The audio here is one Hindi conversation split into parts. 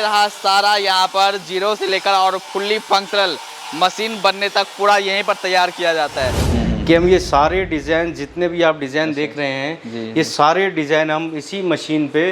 रहा सारा यहाँ पर जीरो से लेकर और फुल्ली फंक्शनल मशीन बनने तक पूरा यहीं पर तैयार किया जाता है कि हम ये सारे डिज़ाइन जितने भी आप डिज़ाइन देख रहे हैं ये सारे डिज़ाइन हम इसी मशीन पे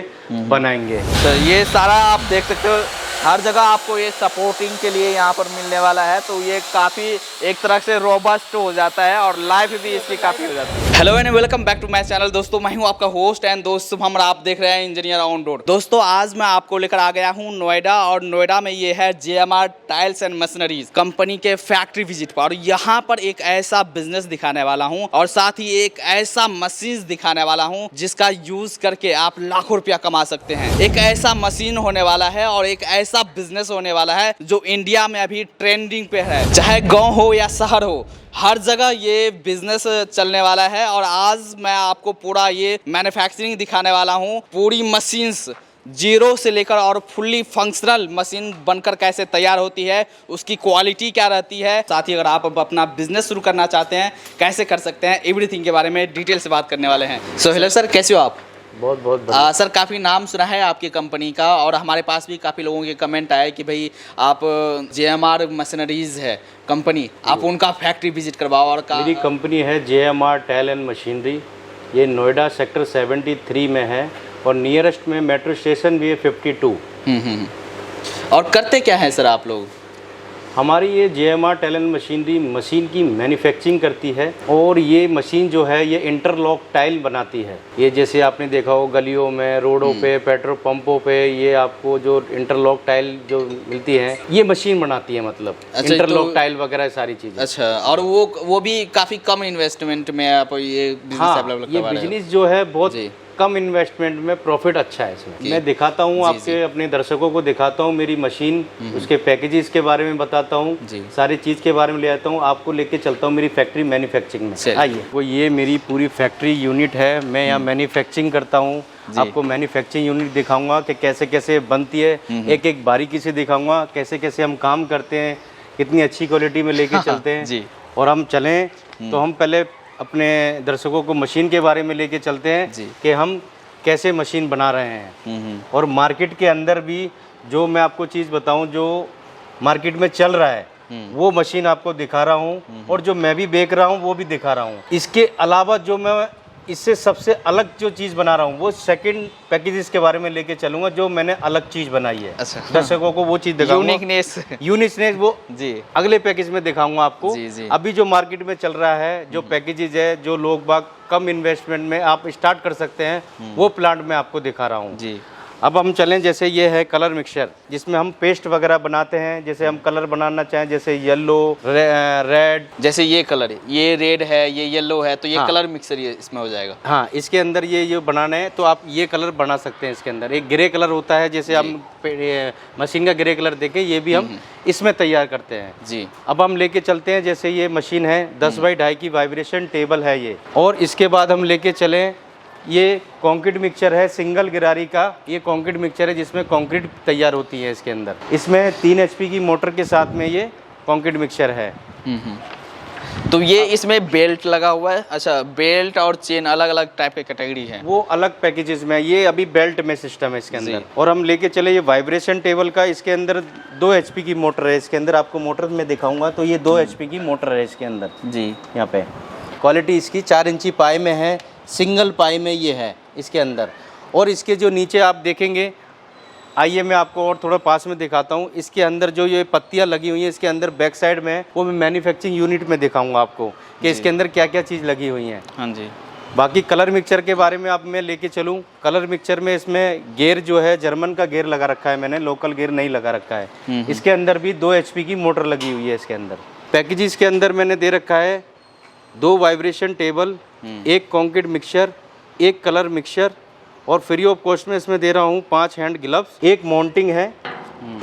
बनाएंगे। तो ये सारा आप देख सकते हो, हर जगह आपको ये सपोर्टिंग के लिए यहाँ पर मिलने वाला है, तो ये काफ़ी एक तरह से रोबस्ट हो जाता है और लाइफ भी इसकी काफ़ी हो जाती है। Hello and welcome back to my channel. दोस्तों मैं हूँ आपका होस्ट एंड दोस्त शुभम और आप देख रहे हैं इंजीनियर ऑन रोड। दोस्तों आज मैं आपको लेकर आ गया हूँ नोएडा, और नोएडा में ये है JMR tiles and machineries company के फैक्ट्री विजिट पर। और यहाँ पर एक ऐसा बिजनेस दिखाने वाला हूँ और साथ ही एक ऐसा मशीन दिखाने वाला हूँ जिसका यूज करके आप लाखों रुपया कमा सकते हैं। एक ऐसा मशीन होने वाला है और एक ऐसा बिजनेस होने वाला है जो इंडिया में अभी ट्रेंडिंग पे है, चाहे गांव हो या शहर हो, हर जगह ये बिजनेस चलने वाला है। और आज मैं आपको पूरा ये मैन्युफैक्चरिंग दिखाने वाला हूँ, पूरी मशीन्स जीरो से लेकर और फुल्ली फंक्शनल मशीन बनकर कैसे तैयार होती है, उसकी क्वालिटी क्या रहती है, साथ ही अगर आप अपना बिजनेस शुरू करना चाहते हैं कैसे कर सकते हैं, एवरीथिंग के बारे में डिटेल से बात करने वाले हैं। सो हेलो सर, कैसे हो आप? बहुत बहुत सर काफ़ी नाम सुना है आपकी कंपनी का, और हमारे पास भी काफ़ी लोगों के कमेंट आए कि भाई आप JMR मशीनरीज है कंपनी, आप उनका फैक्ट्री विजिट करवाओ। और मेरी कंपनी है JMR टाइल एंड मशीनरी, ये नोएडा सेक्टर 73 में है और नियरेस्ट में मेट्रो स्टेशन भी है 52। और करते क्या है सर आप लोग? हमारी ये JMR tile and machinery machine की मैन्युफैक्चरिंग करती है, और ये मशीन जो है ये इंटरलॉक टाइल बनाती है। ये जैसे आपने देखा हो गलियों में, रोडों पे, पेट्रोल पंपों पे, ये आपको जो इंटरलॉक टाइल जो मिलती है ये मशीन बनाती है, मतलब इंटरलॉक टाइल वगैरह सारी चीजें। अच्छा, और वो भी काफ़ी कम इन्वेस्टमेंट में आप ये बिजनेस ये बिजनेस जो है बहुत कम इन्वेस्टमेंट में प्रॉफिट अच्छा है इसमें। मैं दिखाता हूँ आपके अपने दर्शकों को दिखाता हूँ मेरी मशीन, उसके पैकेजेस के बारे में बताता हूँ, सारी चीज़ के बारे में ले आता हूँ, आपको लेके चलता हूँ मेरी फैक्ट्री मैन्युफैक्चरिंग में। आइए, वो ये मेरी पूरी फैक्ट्री यूनिट है, मैं यहाँ मैन्युफैक्चरिंग करता हूँ। आपको मैन्युफैक्चरिंग यूनिट दिखाऊंगा कि कैसे कैसे बनती है, एक एक बारीकी से दिखाऊंगा कैसे कैसे हम काम करते हैं, कितनी अच्छी क्वालिटी में लेके चलते हैं। और हम चलें तो हम पहले अपने दर्शकों को मशीन के बारे में लेके चलते हैं कि हम कैसे मशीन बना रहे हैं, और मार्केट के अंदर भी जो मैं आपको चीज़ बताऊं जो मार्केट में चल रहा है वो मशीन आपको दिखा रहा हूं, और जो मैं भी बेच रहा हूं वो भी दिखा रहा हूं। इसके अलावा जो मैं इससे सबसे अलग जो चीज़ बना रहा हूँ वो सेकंड पैकेजेस के बारे में लेके चलूंगा, जो मैंने अलग चीज़ बनाई है। अच्छा, दर्शकों को वो चीज़ दिखाऊंगा, यूनिकनेस वो अगले पैकेज में दिखाऊंगा आपको। अभी जो मार्केट में चल रहा है, जो पैकेजेस है, जो लोग बाग कम इन्वेस्टमेंट में आप स्टार्ट कर सकते हैं, वो प्लांट में आपको दिखा रहा हूँ। अब हम चलें, जैसे ये है कलर मिक्सचर जिसमें हम पेस्ट वगैरह बनाते हैं। जैसे हम कलर बनाना चाहें, जैसे येलो, रेड, जैसे ये कलर, ये रेड है, ये येलो है, तो ये कलर मिक्सर ये इसमें हो जाएगा। हाँ, इसके अंदर ये बनाना है तो आप ये कलर बना सकते हैं। इसके अंदर एक ग्रे कलर होता है, जैसे हम मशीन का ग्रे कलर देखें, ये भी हम इसमें तैयार करते हैं जी। अब हम लेके चलते हैं, जैसे ये मशीन है 10 बाई 2.5 की वाइब्रेशन टेबल है ये। और इसके बाद हम लेके चलें, ये कंक्रीट मिक्सचर है सिंगल गिरारी का। ये कंक्रीट मिक्सचर है जिसमें कंक्रीट तैयार होती है इसके अंदर। इसमें 3 HP की मोटर के साथ में ये कंक्रीट मिक्सचर है। तो ये इसमें बेल्ट लगा हुआ है। अच्छा, बेल्ट और चेन अलग अलग टाइप के कैटेगरी है, वो अलग पैकेजेस में। ये अभी बेल्ट में सिस्टम है इसके अंदर। और हम लेके चले ये वाइब्रेशन टेबल का, इसके अंदर 2 HP की मोटर है। इसके अंदर आपको मोटर में दिखाऊंगा, तो ये 2 HP की मोटर है इसके अंदर जी। यहाँ पे क्वालिटी इसकी 4 इंची पाई में है, सिंगल पाई में ये है इसके अंदर। और इसके जो नीचे आप देखेंगे, आइए मैं आपको और थोड़ा पास में दिखाता हूँ। इसके अंदर जो ये पत्तियाँ लगी हुई हैं इसके अंदर बैक साइड में, वो मैं मैन्युफैक्चरिंग यूनिट में दिखाऊंगा आपको कि इसके अंदर क्या क्या चीज़ लगी हुई हैं। हाँ जी। बाकी कलर मिक्सचर के बारे में आप मैं लेके चलूँ। कलर मिक्सचर में इसमें गेयर जो है जर्मन का गेयर लगा रखा है मैंने, लोकल गेयर नहीं लगा रखा है। इसके अंदर भी 2 HP की मोटर लगी हुई है इसके अंदर। पैकेजेस के अंदर मैंने दे रखा है 2 vibration table, 1 concrete mixture, 1 colour mixture, और फ्री ऑफ कॉस्ट में इसमें दे रहा हूँ 5 हैंड ग्लव्स, 1 माउंटिंग है,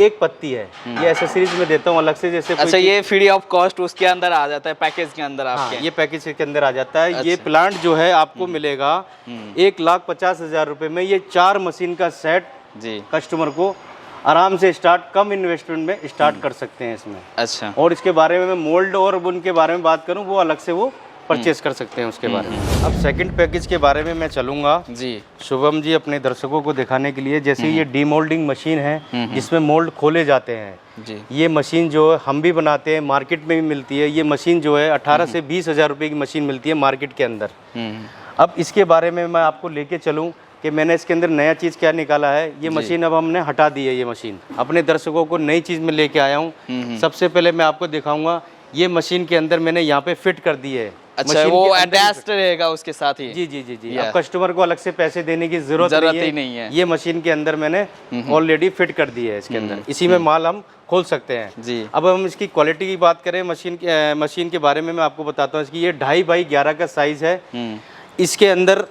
1 पत्ती है। ये एसेसरीज में देता हूँ अलग से। जैसे अच्छा, ये फ्री ऑफ कॉस्ट उसके अंदर आ जाता है, पैकेज के अंदर आपके। हाँ, ये पैकेज के अंदर आ जाता है। अच्छा। ये प्लांट जो है आपको मिलेगा 1,50,000 रुपये में। ये 4 मशीन का सेट जी कस्टमर को आराम से कम इन्वेस्टमेंट में स्टार्ट कर सकते हैं इसमें। अच्छा। और इसके बारे में मैं मोल्ड और उनके बारे में बात करूँ, वो अलग से वो परचेस कर सकते हैं उसके बारे में। अब सेकंड पैकेज के बारे में मैं चलूँगा जी शुभम जी अपने दर्शकों को दिखाने के लिए। जैसे ये डीमोल्डिंग मशीन है जिसमें मोल्ड खोले जाते हैं जी। ये मशीन जो है हम भी बनाते हैं, मार्केट में भी मिलती है। ये मशीन जो है 18 से 20 हज़ार रुपये की मशीन मिलती है मार्केट के अंदर। अब इसके बारे में मैं आपको लेके चलूँ कि मैंने इसके अंदर नया चीज़ क्या निकाला है। ये मशीन अब हमने हटा दी है, ये मशीन अपने दर्शकों को नई चीज़ में लेके आया हूँ। सबसे पहले मैं आपको दिखाऊंगा ये मशीन के अंदर मैंने यहाँ पे फिट कर दी है। अच्छा, वो अटैच्ड रहेगा उसके साथ ही। जी जी जी जी। अब कस्टमर को अलग से पैसे देने की जरूरत ही नहीं है। ये मशीन के अंदर मैंने ऑलरेडी फिट कर दी है इसके अंदर। इसी में माल हम खोल सकते हैं जी। अब हम इसकी क्वालिटी की बात करें, मशीन के बारे में मैं आपको बताता हूँ। इसकी ये 2.5 बाई 11 का साइज है। इसके अंदर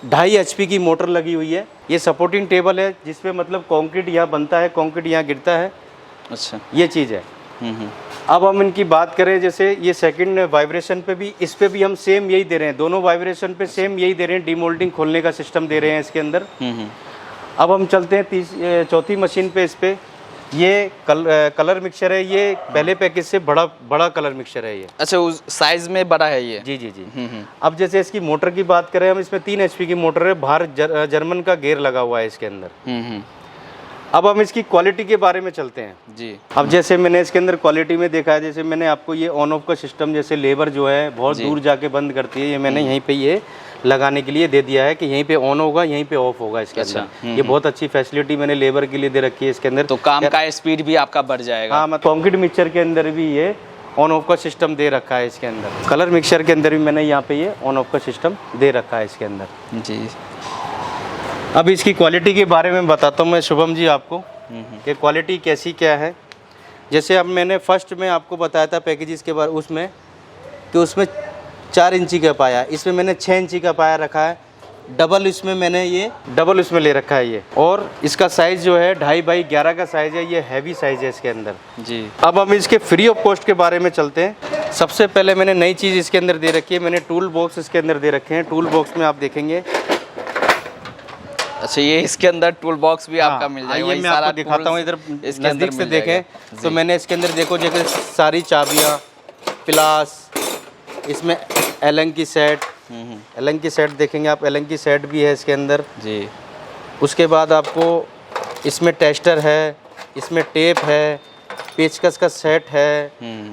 2.5 HP की मोटर लगी हुई है। ये सपोर्टिंग टेबल है जिसपे मतलब कंक्रीट यहाँ बनता है, कंक्रीट यहाँ गिरता है। अच्छा, ये चीज़ है। अब हम इनकी बात करें, जैसे ये सेकंड वाइब्रेशन पे भी, इस पे भी हम सेम यही दे रहे हैं। दोनों वाइब्रेशन पे सेम यही दे रहे हैं, डीमोल्डिंग खोलने का सिस्टम दे रहे हैं इसके अंदर। अब हम चलते हैं चौथी मशीन पे। इस पे ये कलर मिक्सचर है। ये पहले पैकेज से बड़ा कलर मिक्सचर है ये। अच्छा, उस साइज में बड़ा है ये। जी जी जी। अब जैसे इसकी मोटर की बात करें हम, इसमें 3 HP की मोटर है। बाहर जर्मन का गेयर लगा हुआ है इसके अंदर। अब हम इसकी क्वालिटी के बारे में चलते हैं जी। अब जैसे मैंने इसके अंदर क्वालिटी में देखा है, जैसे मैंने आपको ये ऑन ऑफ का सिस्टम, जैसे लेबर जो है बहुत दूर जाके बंद करती है, ये मैंने यहीं पे ये लगाने के लिए दे दिया है कि यहीं पे ऑन होगा, यहीं पे ऑफ होगा इसके अंदर। ये बहुत अच्छी फैसिलिटी मैंने लेबर के लिए दे रखी है इसके अंदर। तो काम का स्पीड भी आपका बढ़ जाएगा। हाँ, मैं कंक्रीट मिक्सचर के अंदर भी ये ऑन ऑफ का सिस्टम दे रखा है इसके अंदर। कलर मिक्सचर के अंदर भी मैंने यहाँ पे ये ऑन ऑफ का सिस्टम दे रखा है इसके अंदर जी। अब इसकी क्वालिटी के बारे में बताता हूँ मैं शुभम जी आपको कि क्वालिटी कैसी क्या है। जैसे अब मैंने फर्स्ट में आपको बताया था पैकेजेस के बारे उसमें कि उसमें 4 इंची का पाया, इसमें मैंने 6 इंची का पाया रखा है। डबल इसमें ले रखा है ये। और इसका साइज़ जो है 2.5 बाई 11 का साइज़ है। ये हैवी साइज़ है इसके अंदर जी। अब हम इसके फ्री ऑफ कॉस्ट के बारे में चलते हैं। सबसे पहले मैंने नई चीज़ इसके अंदर दे रखी है, मैंने टूल बॉक्स इसके अंदर दे रखे हैं। टूल बॉक्स में आप देखेंगे। अच्छा, ये इसके अंदर टूल बॉक्स भी आपका मिल जाएगा। ये मैं आपको दिखाता हूँ, इधर नज़दीक से देखें तो मैंने इसके अंदर देखो जैसे सारी चाबियाँ, प्लास, इसमें एलन की सेट देखेंगे आप। एलन की सेट भी है इसके अंदर जी। उसके बाद आपको इसमें टेस्टर है, इसमें टेप है, पेचकस का सेट है।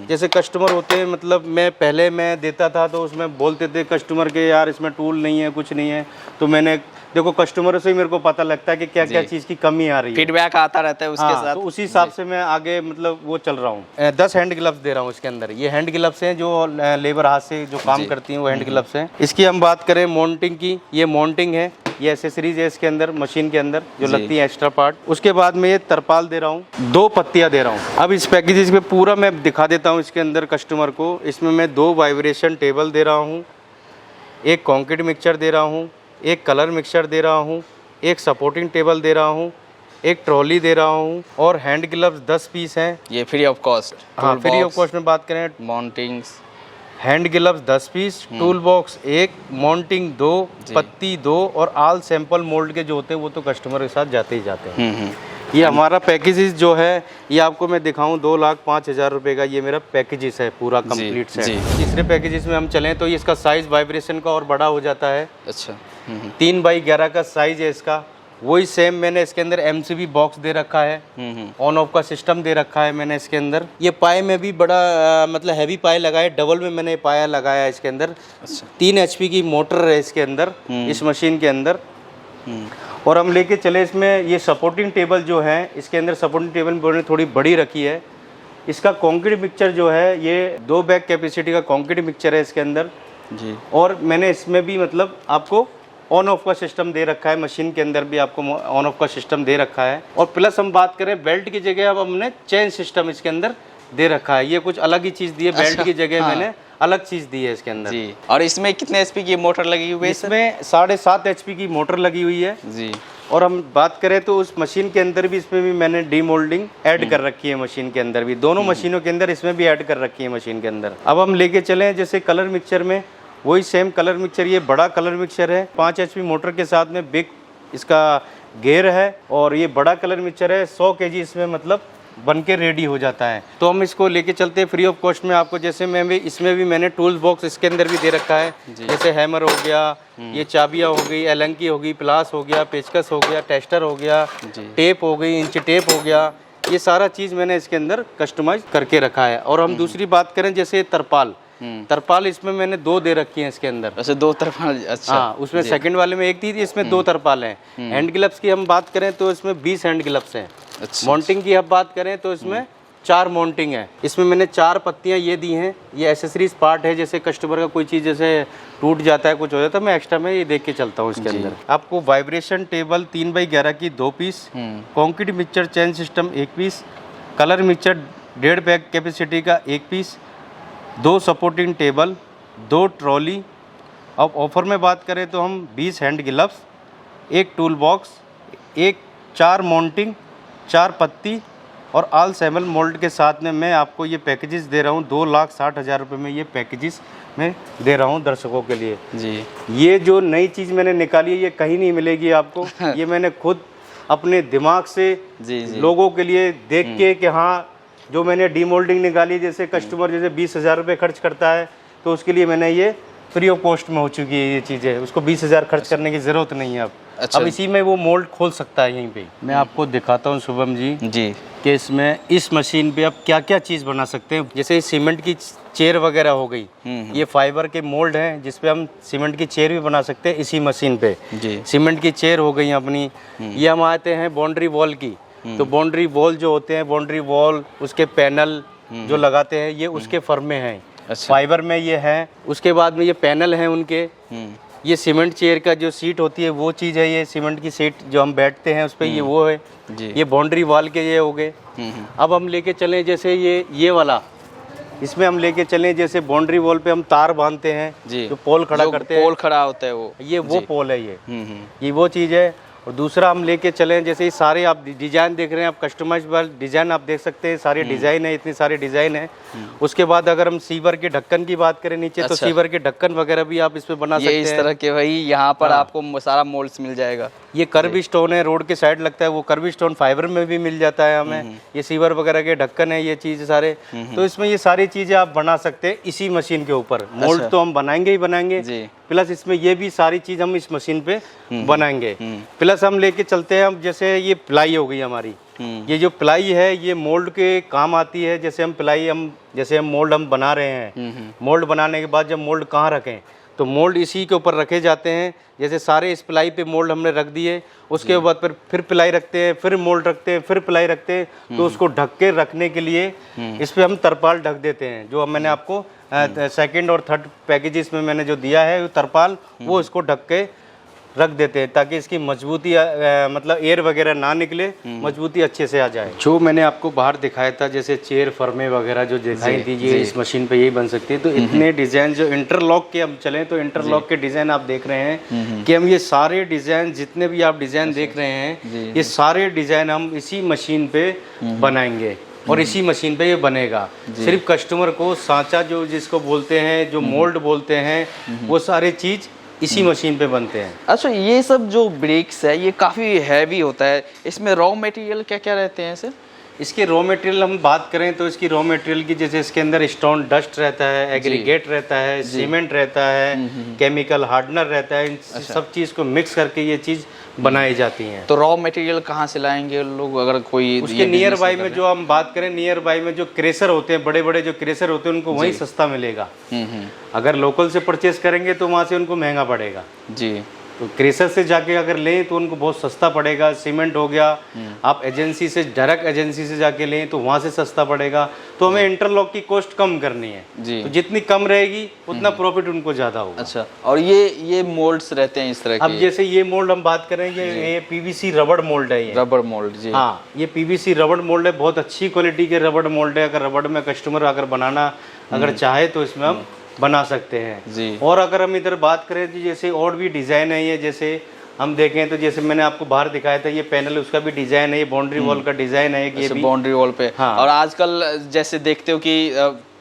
जैसे कस्टमर होते हैं, मतलब पहले मैं देता था तो उसमें बोलते थे कस्टमर के यार इसमें टूल नहीं है, कुछ नहीं है। तो मैंने देखो कस्टमरों से ही मेरे को पता लगता है कि क्या क्या चीज़ की कमी आ रही है, फीडबैक आता रहता है उसके साथ। तो उसी हिसाब से मैं आगे मतलब वो चल रहा हूँ। 10 हैंड ग्लव्स दे रहा हूँ इसके अंदर। ये हैंड ग्लव्स हैं जो लेबर हाथ से जो काम करती हैं, वो हैंड ग्लव्स हैं। इसकी हम बात करें माउंटिंग की, ये माउंटिंग है, ये एसेसरीज है इसके अंदर, मशीन के अंदर जो लगती है एक्स्ट्रा पार्ट। उसके बाद में ये तरपाल दे रहा हूँ, 2 पत्तियाँ दे रहा हूँ। अब इस पैकेज में पूरा मैं दिखा देता हूँ इसके अंदर कस्टमर को। इसमें मैं 2 वाइब्रेशन टेबल दे रहा हूँ, एक कंक्रीट मिक्सचर दे रहा हूँ, एक कलर मिक्सचर दे रहा हूँ, एक सपोर्टिंग टेबल दे रहा हूँ, एक ट्रॉली दे रहा हूँ, और हैंड ग्लव्स 10 पीस हैं। ये फ्री ऑफ कॉस्ट। हाँ, फ्री ऑफ कॉस्ट में बात करें, mountings, hand gloves 10 piece, tool box 1, mounting 2, पत्ती 2, और आल सैंपल मोल्ड के जो होते हैं वो तो कस्टमर के साथ जाते ही जाते हैं। ये हमारा पैकेजेस जो है, ये आपको मैं दिखाऊं 2,05,000 रुपये का ये मेरा पैकेजेस है पूरा कंप्लीट सेट। तीसरे पैकेजेस में हम चलें तो इसका साइज़ वाइब्रेशन का और बड़ा हो जाता है। अच्छा, 3 बाई 11 का साइज़ है इसका। वही सेम मैंने इसके अंदर MCB बॉक्स दे रखा है, ऑन ऑफ का सिस्टम दे रखा है मैंने इसके अंदर। ये पाए में भी बड़ा मतलब हैवी पाए लगाए, डबल में मैंने पाया लगाया है इसके अंदर। 3 HP की मोटर है इसके अंदर, इस मशीन के अंदर। और हम लेके चले इसमें ये सपोर्टिंग टेबल जो है, इसके अंदर सपोर्टिंग टेबल मैंने थोड़ी बड़ी रखी है। इसका कंक्रीट मिक्सचर जो है, ये 2 बैग कैपेसिटी का कंक्रीट मिक्सचर है इसके अंदर जी। और मैंने इसमें भी मतलब आपको ऑन ऑफ का सिस्टम दे रखा है, मशीन के अंदर भी आपको ऑन ऑफ का सिस्टम दे रखा है। और प्लस हम बात करें बेल्ट की जगह, अब हमने चेन सिस्टम इसके अंदर दे रखा है। ये कुछ अलग ही चीज़ दी है, बेल्ट की जगह मैंने अलग चीज़ दी है इसके अंदर जी। और इसमें कितने HP की मोटर लगी हुई है? इसमें 7.5 HP की मोटर लगी हुई है जी। और हम बात करें तो उस मशीन के अंदर भी, इसमें भी मैंने डीमोल्डिंग ऐड कर रखी है मशीन के अंदर भी। दोनों मशीनों के अंदर इसमें भी ऐड कर रखी है मशीन के अंदर। अब हम लेके चलें जैसे कलर मिक्सचर में, वही सेम कलर मिक्सचर, ये बड़ा कलर मिक्सचर है। 5 HP मोटर के साथ में बिग इसका गेयर है। और ये बड़ा कलर मिक्सचर है, 100 kg इसमें मतलब बन के रेडी हो जाता है। तो हम इसको लेके चलते हैं फ्री ऑफ कॉस्ट में आपको। जैसे इसमें भी मैंने टूल्स बॉक्स इसके अंदर भी दे रखा है, जैसे हैमर हो गया, ये चाबियाँ हो गई, एलंकी हो गई, प्लास हो गया, पेचकस हो गया, टेस्टर हो गया, टेप हो गई, इंच टेप हो गया, ये सारा चीज़ मैंने इसके अंदर कस्टमाइज करके रखा है। और हम दूसरी बात करें जैसे तरपाल, तरपाल इसमें मैंने 2 दे रखी हैं इसके अंदर। अच्छा 2 तरपाल, अच्छा। हाँ, उसमें सेकंड वाले में 1 थी, इसमें 2 तरपाल हैं। हैंड ग्लव्स की हम बात करें तो इसमें 20 हैंड ग्लव्स हैं। अच्छा। माउंटिंग की हम बात करें तो इसमें 4 माउंटिंग है। इसमें मैंने 4 पत्तियां ये दी हैं, ये एसेसरीज पार्ट है। जैसे कस्टमर का कोई चीज़ जैसे टूट जाता है, कुछ हो जाता है, मैं एक्स्ट्रा में ये देख के चलता हूँ इसके अंदर। आपको वाइब्रेशन टेबल 3x11 की 2 piece, concrete mixture chain system 1 piece, colour mixture 1.5 bag capacity का 1 पीस, 2 सपोर्टिंग टेबल, 2 ट्रॉली। अब ऑफर में बात करें तो हम 20 hand gloves, 1 tool box, 4 mounting, 4 पत्ती और ऑल सैमल मोल्ड के साथ में मैं आपको ये पैकेजेस दे रहा हूँ। 2,60,000 रुपये में ये पैकेजेस मैं दे रहा हूँ दर्शकों के लिए जी। ये जो नई चीज़ मैंने निकाली है ये कहीं नहीं मिलेगी आपको। ये मैंने खुद अपने दिमाग से जी। लोगों के लिए देख के कि हाँ, जो मैंने डीमोल्डिंग निकाली, जैसे कस्टमर जैसे 20,000 रुपये खर्च करता है तो उसके लिए मैंने ये फ्री ऑफ कॉस्ट में हो चुकी है ये चीज़ें, उसको 20,000 खर्च करने की ज़रूरत नहीं है अब। अच्छा। अब इसी में वो मोल्ड खोल सकता है यहीं पे। मैं आपको दिखाता हूँ शुभम जी कि इसमें इस मशीन पे आप क्या क्या चीज़ बना सकते हैं। जैसे सीमेंट की चेयर वगैरह हो गई, ये फाइबर के मोल्ड हैं जिसपे हम सीमेंट की चेयर भी बना सकते हैं इसी मशीन पे। सीमेंट की चेयर हो गई अपनी। ये हम आते हैं बाउंड्री वॉल की, तो बाउंड्री वॉल जो होते हैं, बाउंड्री वॉल उसके पैनल जो लगाते हैं ये उसके फर्मे हैं। अच्छा। फाइबर में ये है। उसके बाद में ये पैनल हैं उनके। ये सीमेंट चेयर का जो सीट होती है वो चीज़ है, ये सीमेंट की सीट जो हम बैठते हैं उस पर, ये वो है। ये बाउंड्री वॉल के ये हो गए। अब हम लेके चलें जैसे ये वाला, इसमें हम लेके चलें जैसे बाउंड्री वॉल पे हम तार बांधते हैं जी, जो पोल खड़ा करते हैं, पोल खड़ा होता है वो पोल है ये वो चीज़ है। और दूसरा हम लेके चलें जैसे ये सारे आप डिज़ाइन देख रहे हैं, आप कस्टमाइजेबल डिज़ाइन आप देख सकते हैं, सारे डिज़ाइन है, इतने सारे डिज़ाइन है। उसके बाद अगर हम सीवर के ढक्कन की बात करें नीचे, तो सीवर के ढक्कन वगैरह भी आप इस पे बना सकते हैं। इस तरह के भाई यहाँ पर आपको सारा मोल्ड्स मिल जाएगा। ये कर्व स्टोन है, रोड के साइड लगता है, वो कर्व स्टोन फाइबर में भी मिल जाता है हमें। ये सीवर वगैरह के ढक्कन है, ये चीज़ सारे। तो इसमें ये सारी चीज़ें आप बना सकते हैं इसी मशीन के ऊपर। मोल्ड तो हम बनाएंगे ही बनाएंगे, प्लस इसमें ये भी सारी चीज़ हम इस मशीन पे बनाएंगे। प्लस हम लेके चलते हैं, हम जैसे ये प्लाई हो गई हमारी, ये जो प्लाई है ये मोल्ड के काम आती है। जैसे हम प्लाई जैसे हम मोल्ड हम बना रहे हैं, मोल्ड बनाने के बाद जब मोल्ड कहाँ रखें, तो मोल्ड इसी के ऊपर रखे जाते हैं। जैसे सारे इस प्लाई पे मोल्ड हमने रख दिए, उसके बाद फिर प्लाई रखते हैं, फिर मोल्ड रखते हैं, फिर प्लाई रखते हैं। तो उसको ढक के रखने के लिए इस पे हम तरपाल ढक देते हैं, जो मैंने आपको सेकंड और थर्ड पैकेजेस में मैंने जो दिया है तरपाल, वो इसको ढक के रख देते हैं ताकि इसकी मजबूती मतलब एयर वगैरह ना निकले, मजबूती अच्छे से आ जाए। जो मैंने आपको बाहर दिखाया था जैसे चेयर फर्मे वगैरह जो दिखाई थी, ये इस मशीन पे यही बन सकती है। तो इतने डिज़ाइन जो इंटरलॉक के हम चलें तो इंटरलॉक के डिज़ाइन आप देख रहे हैं कि हम ये सारे डिज़ाइन जितने भी आप डिज़ाइन देख रहे हैं, ये सारे डिज़ाइन हम इसी मशीन पे बनाएंगे और इसी मशीन पे ये बनेगा। सिर्फ कस्टमर को सांचा जो जिसको बोलते हैं, जो मोल्ड बोलते हैं, वो सारे चीज़ इसी मशीन पे बनते हैं। अच्छा, ये सब जो ब्रेक्स है ये काफ़ी हैवी होता है, इसमें रॉ मटेरियल क्या क्या रहते हैं सर? इसके रॉ मटेरियल हम बात करें तो इसकी रॉ मटेरियल की जैसे इसके अंदर स्टोन डस्ट रहता है, एग्रीगेट रहता है, सीमेंट रहता है, केमिकल हार्डनर रहता है, इन सब चीज़ को मिक्स करके ये चीज़ बनाई जाती हैं। तो रॉ मटेरियल कहाँ से लाएंगे लोग? अगर कोई उसके नियर बाई में जो हम बात करें, नियर बाई में जो क्रेशर होते हैं, बड़े बड़े जो क्रेशर होते हैं, उनको वहीं सस्ता मिलेगा। अगर लोकल से परचेस करेंगे तो वहाँ से उनको महंगा पड़ेगा जी। तो क्रेशर से जाके अगर लें तो उनको बहुत सस्ता पड़ेगा। सीमेंट हो गया, आप एजेंसी से डायरेक्ट एजेंसी से जाके लें तो वहाँ से सस्ता पड़ेगा। तो हमें इंटरलॉक की कॉस्ट कम करनी है जी। तो जितनी कम रहेगी उतना प्रॉफिट उनको ज़्यादा होगा। अच्छा, और ये मोल्ड्स रहते हैं इस तरह के? अब जैसे ये मोल्ड हम बात करेंगे, ये पीवीसी रबड़ मोल्ड है। ये रबड़ मोल्ड जी, हाँ, ये पीवीसी रबड़ मोल्ड है, बहुत अच्छी क्वालिटी के रबड़ मोल्ड है। अगर रबड़ में कस्टमर अगर बनाना अगर चाहे तो इसमें हम बना सकते हैं जी। और अगर हम इधर बात करें तो जैसे और भी डिज़ाइन है, ये जैसे हम देखें तो जैसे मैंने आपको बाहर दिखाया था, ये पैनल उसका भी डिज़ाइन है, ये बाउंड्री वॉल का डिज़ाइन है, ये भी बाउंड्री वॉल पे। हाँ। और आजकल जैसे देखते हो कि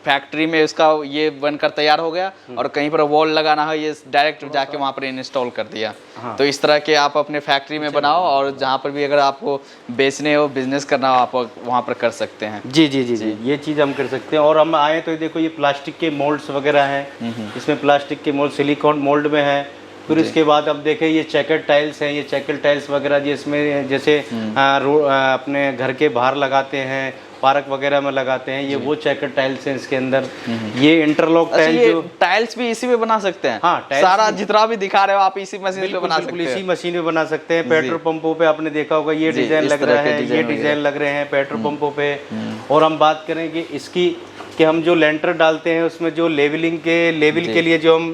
फैक्ट्री में उसका ये बनकर तैयार हो गया और कहीं पर वॉल लगाना है ये डायरेक्ट जाके वहाँ पर इंस्टॉल कर दिया। हाँ। तो इस तरह के आप अपने फैक्ट्री में बनाओ और जहाँ पर भी अगर आपको बेचने हो, बिजनेस करना हो, आप वहाँ पर कर सकते हैं। जी जी जी जी, ये चीज़ हम कर सकते हैं। और हम आए तो देखो ये प्लास्टिक के मोल्ड्स वगैरह हैं, इसमें प्लास्टिक के मोल्ड सिलिकॉन मोल्ड में है। फिर इसके बाद अब देखें ये चेकर टाइल्स हैं, ये चेकर टाइल्स वगैरह जिसमें जैसे अपने घर के बाहर लगाते हैं, पार्क वगैरह में लगाते हैं, ये वो चेकर टाइल्स हैं इसके अंदर। ये इंटरलॉक टाइल्स, जो टाइल्स भी इसी में बना सकते हैं। हाँ, सारा जितना भी दिखा रहे हो आप इसी मशीन पे बना सकते हैं। इसी मशीन में बना सकते हैं। पेट्रोल पंपों पे आपने देखा होगा ये डिजाइन लग रहा है, ये डिजाइन लग रहे हैं पेट्रोल पंपों पे। और हम बात करें कि इसकी कि हम जो लेंटर डालते हैं उसमें जो लेवल के लिए जो हम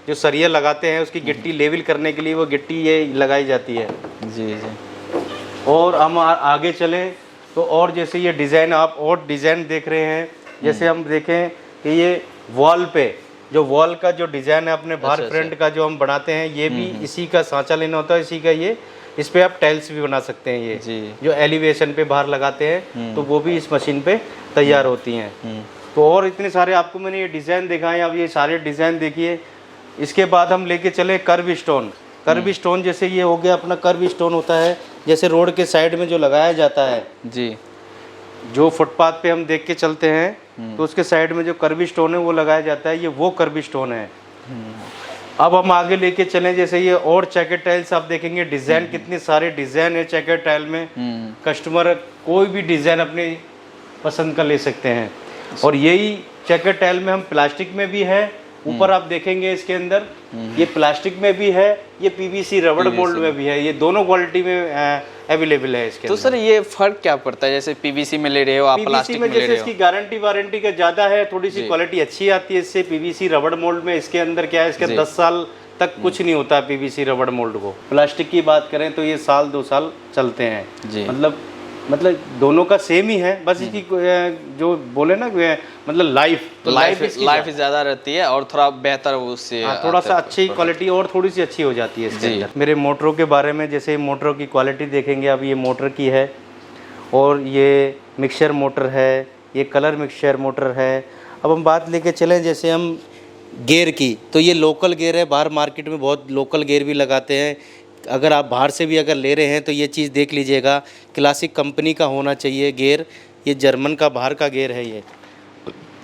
जो सरिया लगाते हैं उसकी गिट्टी लेवल करने के लिए वो गिट्टी ये लगाई जाती है। जी जी। और हम आगे चलें तो और जैसे ये डिज़ाइन आप और डिज़ाइन देख रहे हैं, जैसे हम देखें कि ये वॉल पे जो वॉल का जो डिज़ाइन है अपने बाहर फ्रंट का जो हम बनाते हैं, ये भी इसी का सांचा लेना होता है, इसी का ये इस पे आप टाइल्स भी बना सकते हैं। ये जी। जो एलिवेशन पे बाहर लगाते हैं तो वो भी इस मशीन पे तैयार होती हैं। तो और इतने सारे आपको मैंने ये डिज़ाइन दिखाए, अब ये सारे डिज़ाइन देखिए। इसके बाद हम लेके चले कर्व स्टोन। कर्व स्टोन जैसे ये हो गया अपना कर्व स्टोन होता है जैसे रोड के साइड में जो लगाया जाता है जी, जो फुटपाथ पे हम देख के चलते हैं तो उसके साइड में जो कर्व स्टोन है वो लगाया जाता है, ये वो कर्व स्टोन है। अब हम आगे लेके चलें, जैसे ये और चेकर टाइल्स आप देखेंगे, डिजाइन कितने सारे डिजाइन है चेकर टाइल में। कस्टमर कोई भी डिजाइन अपनी पसंद का ले सकते हैं। और यही चेकर टाइल में हम प्लास्टिक में भी है, ऊपर आप देखेंगे इसके अंदर ये प्लास्टिक में भी है, ये पीवीसी रबड़ मोल्ड में भी है, ये दोनों क्वालिटी में अवेलेबल है इसके। तो सर ये फर्क क्या पड़ता है, जैसे पीवीसी में ले रहे हो आप, प्लास्टिक में ले रहे हो? इसकी गारंटी वारंटी का ज़्यादा है, थोड़ी सी क्वालिटी अच्छी आती है इससे। पीवीसी रबड़ मोल्ड में इसके अंदर क्या है, इसके 10 साल तक कुछ नहीं होता है पीवीसी रबड़ मोल्ड को। प्लास्टिक की बात करें तो ये 1-2 साल चलते हैं। मतलब दोनों का सेम ही है, बस इसकी जो बोले ना मतलब लाइफ ज़्यादा रहती है और थोड़ा बेहतर उससे थोड़ा सा अच्छी क्वालिटी और थोड़ी सी अच्छी हो जाती है इसके अंदर। मेरे मोटरों के बारे में, जैसे मोटरों की क्वालिटी देखेंगे, अब ये मोटर की है और ये मिक्सचर मोटर है, ये कलर मिक्सचर मोटर है। अब हम बात लेके चलें जैसे हम गेयर की, तो ये लोकल गेयर है, बाहर मार्केट में बहुत लोकल गेयर भी लगाते हैं। अगर आप बाहर से भी अगर ले रहे हैं तो ये चीज़ देख लीजिएगा, क्लासिक कंपनी का होना चाहिए गेयर। ये जर्मन का बाहर का गेयर है ये,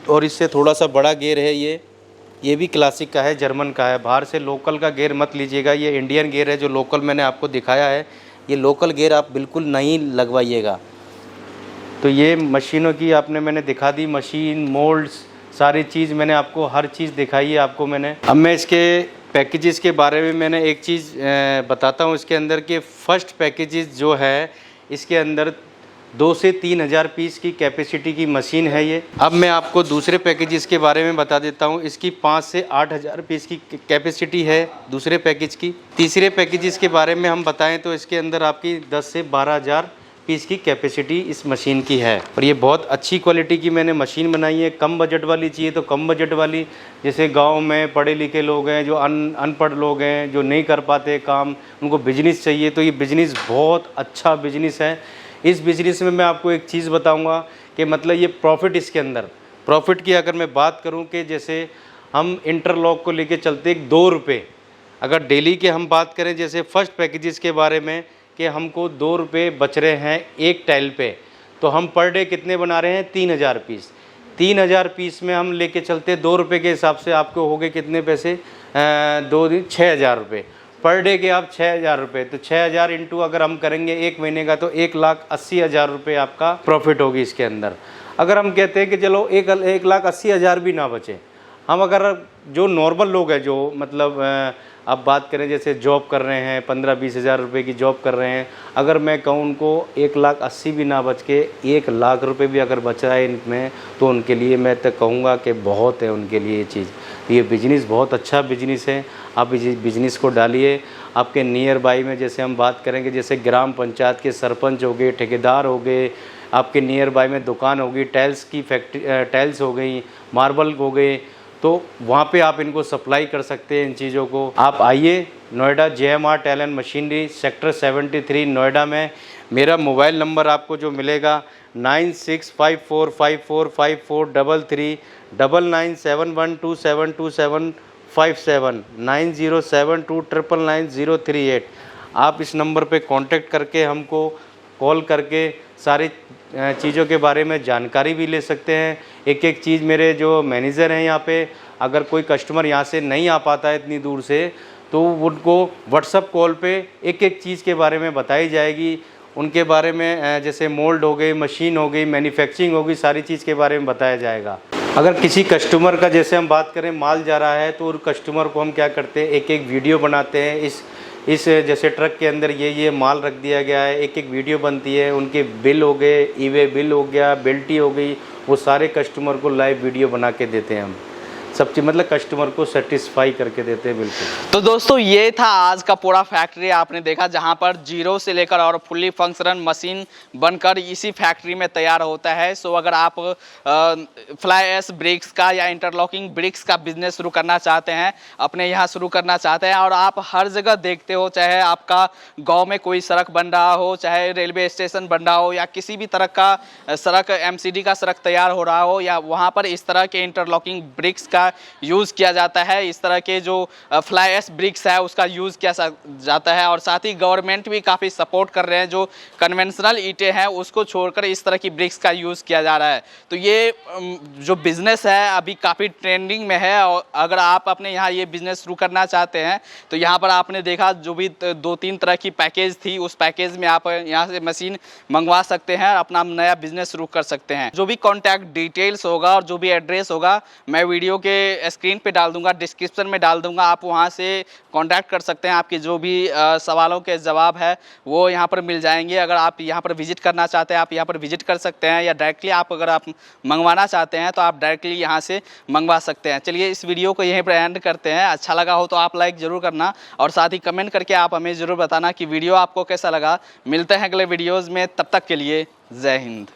और इससे थोड़ा सा बड़ा गेयर है ये भी क्लासिक का है, जर्मन का है। बाहर से लोकल का गेयर मत लीजिएगा, ये इंडियन गेयर है जो लोकल मैंने आपको दिखाया है। ये लोकल गेयर आप बिल्कुल नहीं लगवाइएगा। तो ये मशीनों की मैंने दिखा दी, मशीन मोल्ड्स सारी चीज़ मैंने आपको हर चीज़ दिखाई है आपको मैंने। अब मैं इसके पैकेजेस के बारे में मैंने एक चीज़ बताता हूँ इसके अंदर के फर्स्ट पैकेजेस जो है इसके अंदर 2 से 3 हज़ार पीस की कैपेसिटी की मशीन है ये। अब मैं आपको दूसरे पैकेजेस के बारे में बता देता हूँ, इसकी 5 से 8 हज़ार पीस की कैपेसिटी है दूसरे पैकेज की। तीसरे पैकेजेस के बारे में हम बताएं तो इसके अंदर आपकी 10 से 12 हज़ार पीस की कैपेसिटी इस मशीन की है। और ये बहुत अच्छी क्वालिटी की मैंने मशीन बनाई है। कम बजट वाली चाहिए तो कम बजट वाली, जैसे गांव में पढ़े लिखे लोग हैं, जो अनपढ़ लोग हैं, जो नहीं कर पाते काम, उनको बिजनेस चाहिए, तो ये बिजनेस बहुत अच्छा बिजनेस है। इस बिजनेस में मैं आपको एक चीज़ बताऊंगा कि मतलब ये प्रॉफिट, इसके अंदर प्रॉफिट की अगर मैं बात करूं कि जैसे हम इंटरलॉक को लेके चलते 2 रुपये, अगर डेली के हम बात करें जैसे फर्स्ट पैकेजेस के बारे में कि हमको 2 रुपये बच रहे हैं एक टाइल पे, तो हम पर डे कितने बना रहे हैं, 3000 पीस। 3000 पीस में हम लेके चलते 2 रुपये के हिसाब से आपको हो गए कितने पैसे, 2 दिन 6000 रुपये पर डे के, आप 6000 रुपये, तो 6000 इंटू अगर हम करेंगे 1 महीने का तो 1,80,000 रुपये आपका प्रॉफिट होगी इसके अंदर। अगर हम कहते हैं कि चलो 1,80,000 भी ना बचे, हम अगर जो नॉर्मल लोग हैं, जो मतलब अब बात करें जैसे जॉब कर रहे हैं, 15-20 हज़ार रुपये की जॉब कर रहे हैं, अगर मैं कहूँ उनको 1,80,000 भी ना बच के 1,00,000 रुपये भी अगर बच रहा है इनमें, तो उनके लिए मैं तो कहूँगा कि बहुत है उनके लिए ये चीज़। ये बिजनेस बहुत अच्छा बिजनेस है, आप इस बिजनेस को डालिए। आपके नियर बाई में जैसे हम बात करेंगे, जैसे ग्राम पंचायत के सरपंच हो गए, ठेकेदार हो गए, आपके नियर बाई में दुकान होगी, टाइल्स की फैक्ट्री, टाइल्स हो गई, मार्बल हो गए, तो वहाँ पे आप इनको सप्लाई कर सकते हैं इन चीज़ों को। आप आइए Noida JMR tile and machinery sector 73 Noida में मेरा मोबाइल नंबर आपको जो मिलेगा 9654545433 9971272757 9072999038। आप इस नंबर पे कांटेक्ट करके हमको कॉल करके सारी चीज़ों के बारे में जानकारी भी ले सकते हैं। एक एक चीज़ मेरे जो मैनेजर हैं यहाँ पे, अगर कोई कस्टमर यहाँ से नहीं आ पाता है इतनी दूर से, तो उनको व्हाट्सअप कॉल पे एक एक चीज़ के बारे में बताई जाएगी। उनके बारे में जैसे मोल्ड हो गई, मशीन हो गई, मैन्युफैक्चरिंग हो गई, सारी चीज़ के बारे में बताया जाएगा। अगर किसी कस्टमर का जैसे हम बात करें माल जा रहा है, तो उस कस्टमर को हम क्या करते हैं, एक एक वीडियो बनाते हैं। इस जैसे ट्रक के अंदर ये माल रख दिया गया है, एक एक वीडियो बनती है। उनके बिल हो गए, ईवे बिल हो गया, बेल्टी हो गई, वो सारे कस्टमर को लाइव वीडियो बना के देते हैं हम। सब चीज़ मतलब कस्टमर को सेटिस्फाई करके देते हैं बिल्कुल। तो दोस्तों ये था आज का पूरा फैक्ट्री आपने देखा, जहां पर जीरो से लेकर और फुल्ली फंक्शनल मशीन बनकर इसी फैक्ट्री में तैयार होता है। सो अगर आप फ्लाई ऐश ब्रिक्स का या इंटरलॉकिंग ब्रिक्स का बिजनेस शुरू करना चाहते हैं, अपने यहाँ शुरू करना चाहते हैं, और आप हर जगह देखते हो, चाहे आपका गाँव में कोई सड़क बन रहा हो, चाहे रेलवे स्टेशन बन रहा हो, या किसी भी तरह का सड़क MCD का सड़क तैयार हो रहा हो, या वहाँ पर इस तरह के इंटरलॉकिंग ब्रिक्स का यूज़ किया जाता है। इस तरह के जो फ्लाई ऐश ब्रिक्स है उसका यूज़ किया जाता है। और साथ ही गवर्नमेंट भी काफ़ी सपोर्ट कर रहे हैं, जो कन्वेंशनल ईंटें हैं उसको छोड़कर इस तरह की ब्रिक्स का यूज़ किया जा रहा है। तो ये जो बिज़नेस है अभी काफ़ी ट्रेंडिंग में है, और अगर आप अपने यहाँ ये बिज़नेस शुरू करना चाहते हैं तो यहाँ पर आपने देखा जो भी 2-3 तरह की पैकेज थी, उस पैकेज में आप यहाँ से मशीन मंगवा सकते हैं, अपना नया बिजनेस शुरू कर सकते हैं। जो भी कॉन्टैक्ट डिटेल्स होगा और जो भी एड्रेस होगा मैं वीडियो के स्क्रीन पे डाल दूंगा, डिस्क्रिप्शन में डाल दूंगा, आप वहां से कांटेक्ट कर सकते हैं। आपके जो भी सवालों के जवाब है वो यहां पर मिल जाएंगे। अगर आप यहां पर विजिट करना चाहते हैं, आप यहां पर विजिट कर सकते हैं, या डायरेक्टली आप अगर आप मंगवाना चाहते हैं तो आप डायरेक्टली यहां से मंगवा सकते हैं। चलिए इस वीडियो को यहीं पर एंड करते हैं। अच्छा लगा हो तो आप लाइक ज़रूर करना, और साथ ही कमेंट करके आप हमें ज़रूर बताना कि वीडियो आपको कैसा लगा। मिलते हैं अगले वीडियोज़ में, तब तक के लिए जय हिंद।